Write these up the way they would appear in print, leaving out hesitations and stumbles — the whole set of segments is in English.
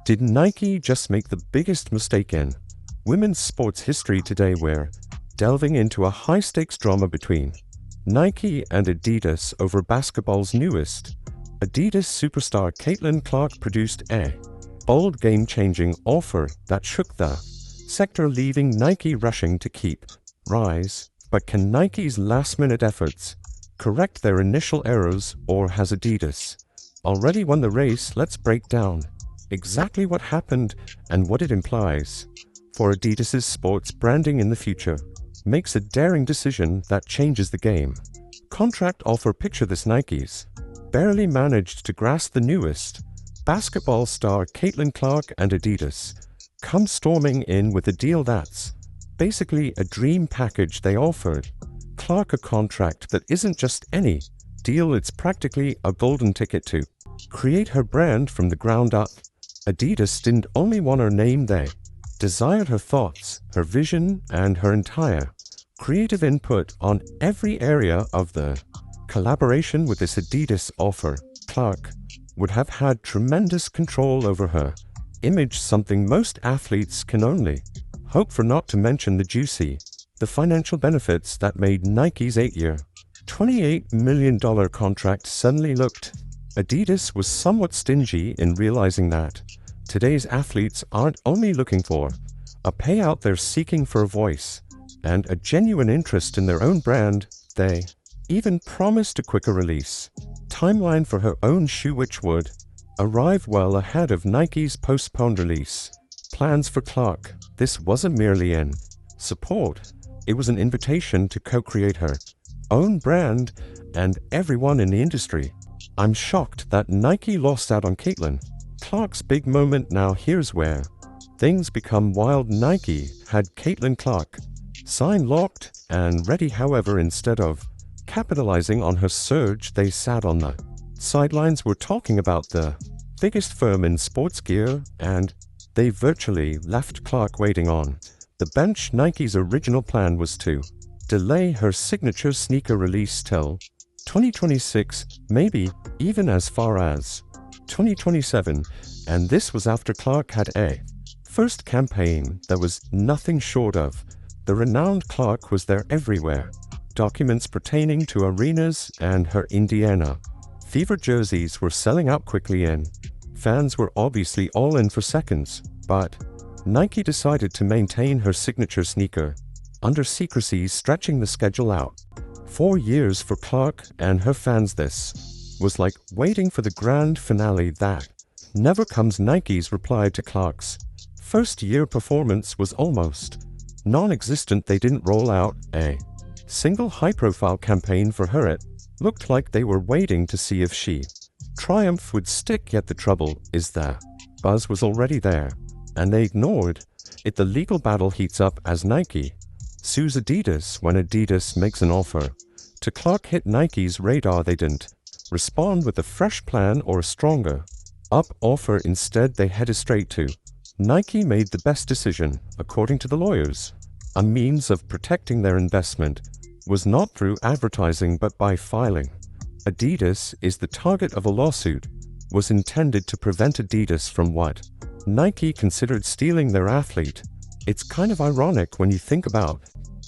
Did Nike just make the biggest mistake in women's sports history today? We're delving into a high-stakes drama between Nike and Adidas over basketball's newest. Adidas superstar Caitlin Clark produced a bold game-changing offer that shook the sector, leaving Nike rushing to keep rise. But can Nike's last-minute efforts correct their initial errors, or has Adidas already won the race? Let's break down exactly what happened and what it implies for Adidas's sports branding in the future. Makes a daring decision that changes the game. Contract offer. Picture this: Nike's barely managed to grasp the newest basketball star Caitlin Clark, and Adidas come storming in with a deal that's basically a dream package. They offered Clark a contract that isn't just any deal, it's practically a golden ticket to create her brand from the ground up. Adidas didn't only want her name, they desired her thoughts, her vision, and her entire creative input on every area of the collaboration. With this Adidas offer, Clark would have had tremendous control over her image, something most athletes can only hope for, not to mention the financial benefits that made Nike's 8-year, $28 million contract suddenly looked. Adidas was somewhat stingy in realizing that today's athletes aren't only looking for a payout, they're seeking for a voice and a genuine interest in their own brand. They even promised a quicker release timeline for her own shoe, which would arrive well ahead of Nike's postponed release plans for Clark. This wasn't merely in support, it was an invitation to co-create her own brand and everyone in the industry. I'm shocked that Nike lost out on Caitlin Clark's big moment. Now here's where things become wild. Nike had Caitlin Clark signed, locked, and ready. However, instead of capitalizing on her surge, they sat on the sidelines. We're talking about the biggest firm in sports gear, and they virtually left Clark waiting on the bench. Nike's original plan was to delay her signature sneaker release till 2026, maybe even as far as 2027, and this was after Clark had a first campaign that was nothing short of the renowned. Clark was there everywhere. Documents pertaining to arenas and her Indiana Fever jerseys were selling out quickly, and fans were obviously all in for seconds. But Nike decided to maintain her signature sneaker under secrecy, stretching the schedule out 4 years for Clark and her fans. This was like waiting for the grand finale that never comes. Nike's reply to Clark's first-year performance was almost non-existent. They didn't roll out a single high-profile campaign for her. It looked like they were waiting to see if she triumph would stick. Yet the trouble is the buzz was already there, and they ignored it. The legal battle heats up as Nike sues Adidas. When Adidas makes an offer to Clark hit Nike's radar, they didn't respond with a fresh plan or a stronger up offer. Instead, they headed straight to Nike. Made the best decision, according to the lawyers. A means of protecting their investment was not through advertising but by filing. Adidas is the target of a lawsuit was intended to prevent Adidas from what Nike considered stealing their athlete. It's kind of ironic when you think about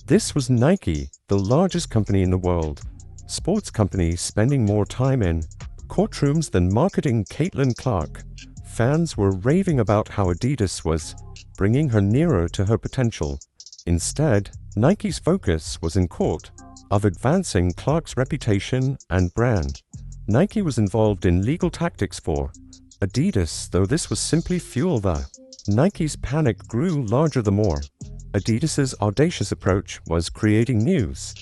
this. Was Nike, the largest company in the world, sports company, spending more time in courtrooms than marketing Caitlin Clark? Fans were raving about how Adidas was bringing her nearer to her potential. Instead, Nike's focus was in court of advancing Clark's reputation and brand. Nike was involved in legal tactics for Adidas, though this was simply fuel. The Nike's panic grew larger the more Adidas's audacious approach was creating news,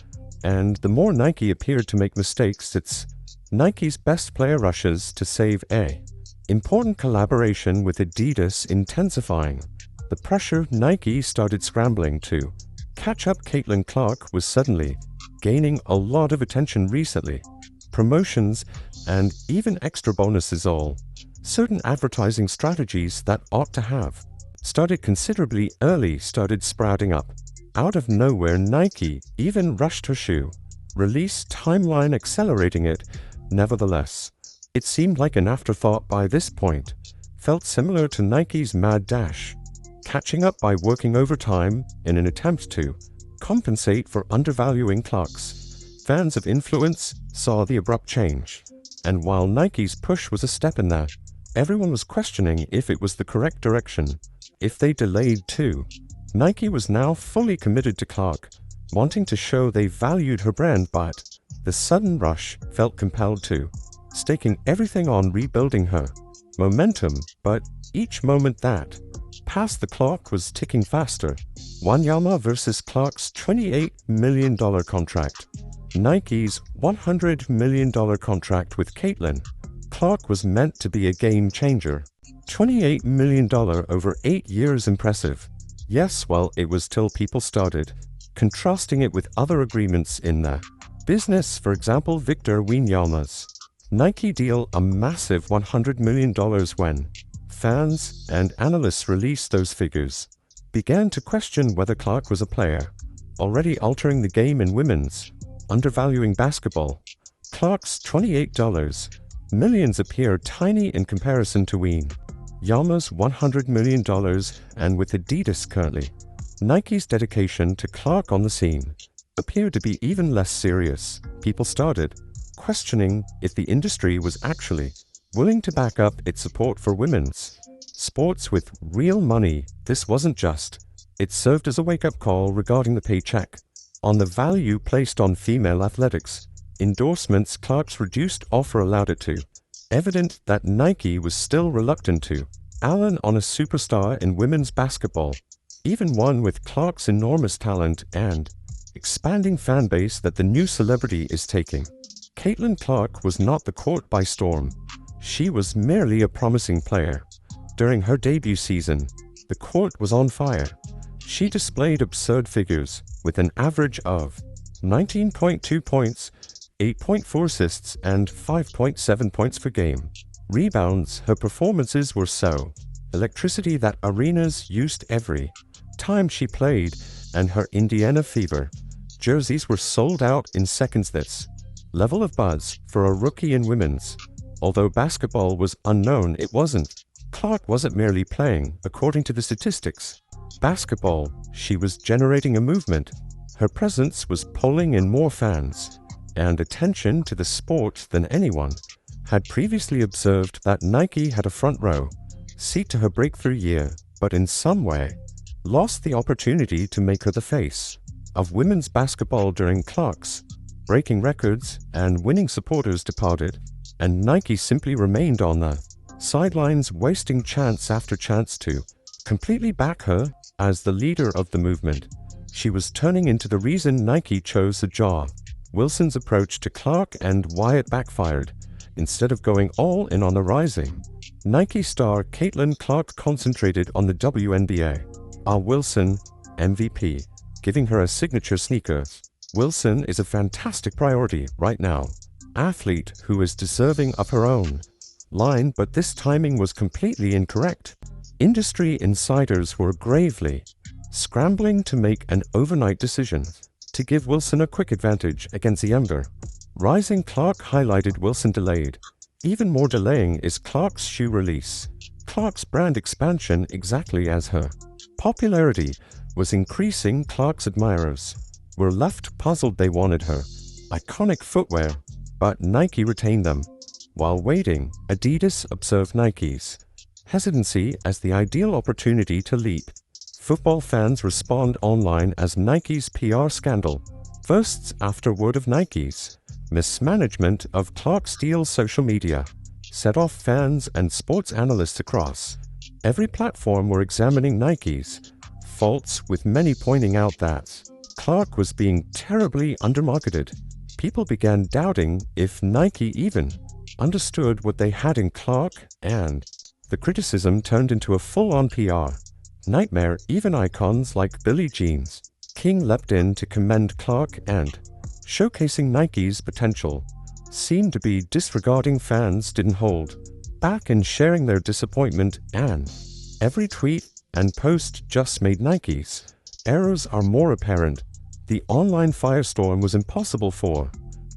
and the more Nike appeared to make mistakes. It's Nike's best player rushes to save a important collaboration with Adidas, intensifying the pressure. Nike started scrambling to catch up. Caitlin Clark was suddenly gaining a lot of attention recently. Promotions and even extra bonuses, all certain advertising strategies that ought to have started considerably early started sprouting up out of nowhere. Nike even rushed her shoe release timeline, accelerating it. Nevertheless, it seemed like an afterthought by this point. felt similar to Nike's mad dash, catching up by working overtime in an attempt to compensate for undervaluing Clarks. Fans of influence saw the abrupt change, and while Nike's push was a step in that, everyone was questioning if it was the correct direction. If they delayed too, Nike was now fully committed to Clark, wanting to show they valued her brand, but the sudden rush felt compelled to, staking everything on rebuilding her momentum. But each moment that passed, the clock was ticking faster. Wanyama versus Clark's $28 million contract. Nike's $100 million contract with Caitlin Clark was meant to be a game changer. $28 million over 8 years, impressive. Yes, well, it was till people started contrasting it with other agreements in the business. For example, Victor Wembanyama's Nike deal, a massive $100 million. When fans and analysts released those figures, began to question whether Clark was a player already altering the game in women's, undervaluing basketball. Clark's $28 million appeared tiny in comparison to Wembanyama's $100 million, and with Adidas currently, Nike's dedication to Clark on the scene appeared to be even less serious. People started questioning if the industry was actually willing to back up its support for women's sports with real money. This wasn't just. It served as a wake-up call regarding the paycheck on the value placed on female athletics. Endorsements. Clark's reduced offer allowed it to evident that Nike was still reluctant to Allen on a superstar in women's basketball, even one with Clark's enormous talent and expanding fan base that the new celebrity is taking. Caitlin Clark was not the court by storm. She was merely a promising player. During her debut season, the court was on fire. She displayed absurd figures, with an average of 19.2 points, 8.4 assists, and 5.7 points per game. Rebounds. Her performances were so electricity that arenas used every time she played, and her Indiana Fever jerseys were sold out in seconds. This level of buzz for a rookie in women's. Although basketball was unknown, it wasn't. Clark wasn't merely playing, according to the statistics, basketball. She was generating a movement. Her presence was pulling in more fans and attention to the sport than anyone had previously observed. That Nike had a front row seat to her breakthrough year, but in some way lost the opportunity to make her the face of women's basketball. During Clark's breaking records and winning, supporters departed, and Nike simply remained on the sidelines, wasting chance after chance to completely back her as the leader of the movement. She was turning into the reason Nike chose the job. Wilson's approach to Clark and why it backfired. Instead of going all in on the rising Nike star, Caitlin Clark concentrated on the WNBA. Wilson, MVP, giving her a signature sneaker. Wilson is a fantastic priority right now. Athlete who is deserving of her own line, but this timing was completely incorrect. Industry insiders were gravely scrambling to make an overnight decision to give Wilson a quick advantage against the younger rising Clark. Highlighted Wilson delayed. Even more delaying is Clark's shoe release. Clark's brand expansion. Exactly as her popularity was increasing, Clark's admirers were left puzzled. They wanted her iconic footwear, but Nike retained them. While waiting, Adidas observed Nike's hesitancy as the ideal opportunity to leap. Football fans respond online as Nike's PR scandal bursts after word of Nike's mismanagement of Clark's deal. Social media set off fans and sports analysts across every platform were examining Nike's faults, with many pointing out that Clark was being terribly undermarketed. People began doubting if Nike even understood what they had in Clark, and the criticism turned into a full-on PR nightmare. Even icons like Billie Jean King leapt in to commend Clark and showcasing Nike's potential. Seemed to be disregarding. Fans didn't hold back in sharing their disappointment, and every tweet and post just made Nike's errors are more apparent. The online firestorm was impossible for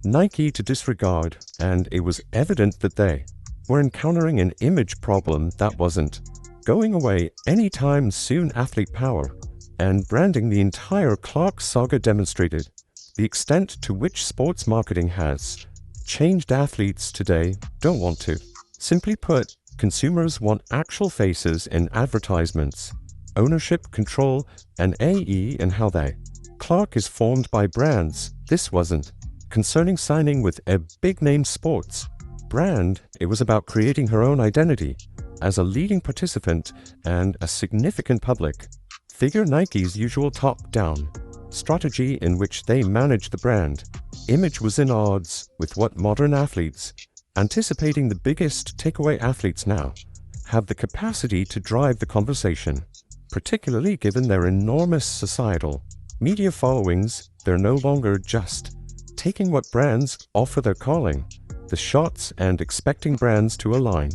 Nike to disregard, and it was evident that they were encountering an image problem that wasn't going away anytime soon. Athlete power and branding. The entire Clark saga demonstrated the extent to which sports marketing has changed. Athletes today don't want to. Simply put, consumers want actual faces in advertisements, ownership, control, and AE in how they. Clark is formed by brands. This wasn't concerning signing with a big-name sports brand. It was about creating her own identity as a leading participant and a significant public figure. Nike's usual top-down strategy in which they managed the brand image was in odds with what modern athletes, anticipating the biggest takeaway. Athletes now have the capacity to drive the conversation, particularly given their enormous societal media followings. They're no longer just taking what brands offer. They're calling the shots and expecting brands to align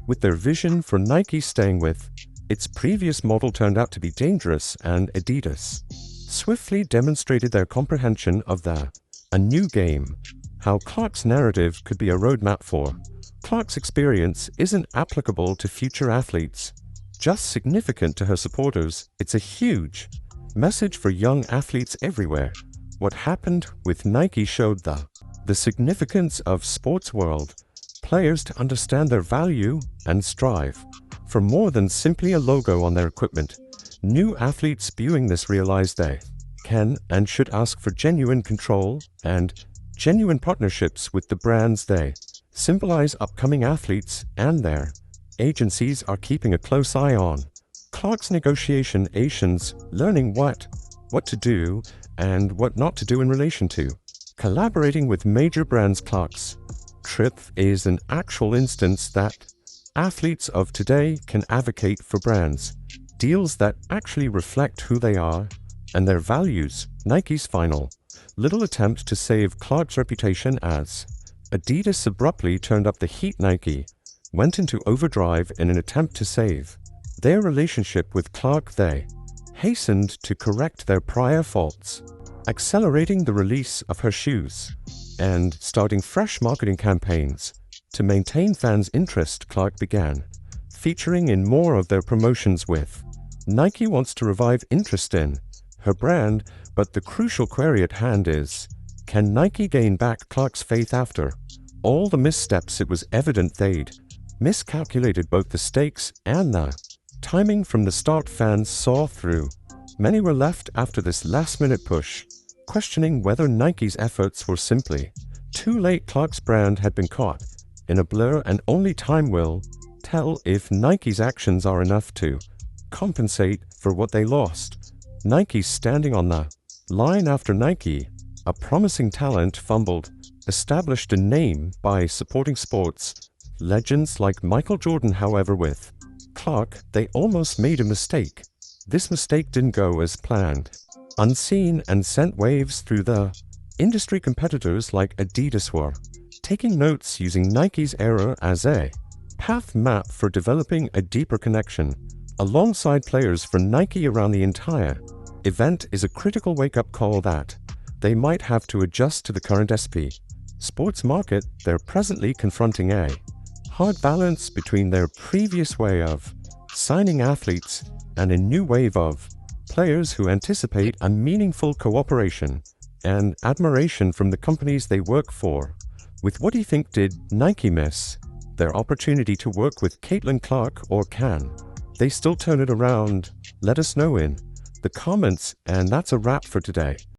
with their vision. For Nike, staying with its previous model turned out to be dangerous, and Adidas swiftly demonstrated their comprehension of a new game, how Clark's narrative could be a roadmap for. Clark's experience isn't applicable to future athletes, just significant to her supporters. It's a huge message for young athletes everywhere. What happened with Nike showed the significance of sports world players to understand their value and strive for more than simply a logo on their equipment. New athletes viewing this realize they can and should ask for genuine control and genuine partnerships with the brands they symbolize. Upcoming athletes and their agencies are keeping a close eye on Clark's negotiations, learning what to do and what not to do in relation to collaborating with major brands. Clark's trip is an actual instance that athletes of today can advocate for brands deals that actually reflect who they are and their values. Nike's final little attempt to save Clark's reputation as Adidas abruptly turned up the heat. Nike went into overdrive in an attempt to save their relationship with Clark. They hastened to correct their prior faults, accelerating the release of her shoes and starting fresh marketing campaigns to maintain fans' interest. Clark began featuring in more of their promotions with Nike wants to revive interest in her brand, but the crucial query at hand is, can Nike gain back Clark's faith after all the missteps? It was evident they'd miscalculated both the stakes and the timing from the start. Fans saw through. Many were left after this last-minute push, questioning whether Nike's efforts were simply too late. Clark's brand had been caught in a blur, and only time will tell if Nike's actions are enough to compensate for what they lost. Nike's standing on the line after Nike, a promising talent, fumbled, established a name by supporting sports legends like Michael Jordan. However, with Clark, they almost made a mistake. This mistake didn't go as planned. Unseen and sent waves through the industry. Competitors like Adidas were taking notes, using Nike's error as a path map for developing a deeper connection alongside players. For Nike, around the entire event is a critical wake-up call that they might have to adjust to the current sports market. They're presently confronting a hard balance between their previous way of signing athletes and a new wave of players who anticipate a meaningful cooperation and admiration from the companies they work for. With what do you think? Did Nike miss their opportunity to work with Caitlin Clark, or can they still turn it around? Let us know in the comments, and that's a wrap for today.